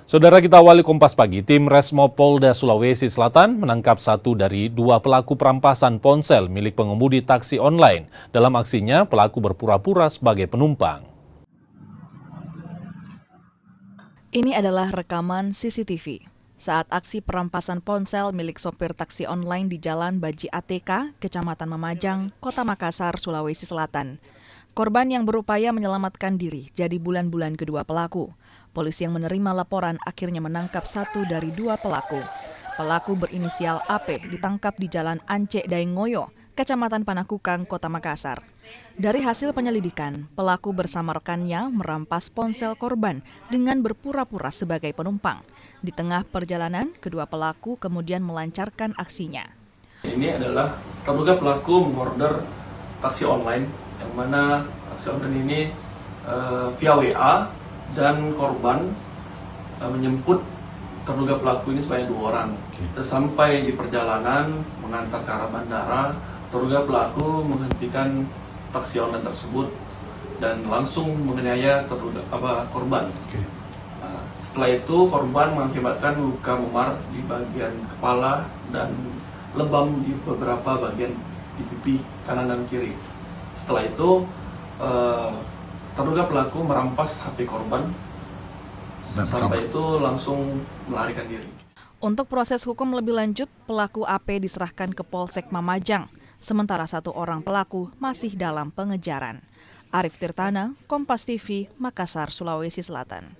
Saudara, kita awali Kompas Pagi, tim Resmo Polda Sulawesi Selatan menangkap satu dari dua pelaku perampasan ponsel milik pengemudi taksi online. Dalam aksinya, pelaku berpura-pura sebagai penumpang. Ini adalah rekaman CCTV saat aksi perampasan ponsel milik sopir taksi online di Jalan Baji ATK, Kecamatan Mamajang, Kota Makassar, Sulawesi Selatan. Korban yang berupaya menyelamatkan diri jadi bulan-bulan kedua pelaku. Polisi yang menerima laporan akhirnya menangkap satu dari dua pelaku. Pelaku berinisial AP ditangkap di Jalan Ance Daengoyo, Kecamatan Panakukang, Kota Makassar. Dari hasil penyelidikan, pelaku bersama rekannya merampas ponsel korban dengan berpura-pura sebagai penumpang. Di tengah perjalanan, kedua pelaku kemudian melancarkan aksinya. Ini adalah terduga pelaku mengorder taksi online, yang mana taksi online ini via WA dan korban menjemput terduga pelaku ini sebanyak 2 orang. Sampai di perjalanan mengantar ke arah bandara, terduga pelaku menghentikan taksi online tersebut dan langsung menganiaya korban. Setelah itu korban mengakibatkan luka memar di bagian kepala dan lebam di beberapa bagian di pipi kanan dan kiri. Setelah itu terduga pelaku merampas HP korban. Sampai itu langsung melarikan diri. Untuk proses hukum lebih lanjut, pelaku AP diserahkan ke Polsek Mamajang, sementara satu orang pelaku masih dalam pengejaran. Arif Tirtana, Kompas TV, Makassar, Sulawesi Selatan.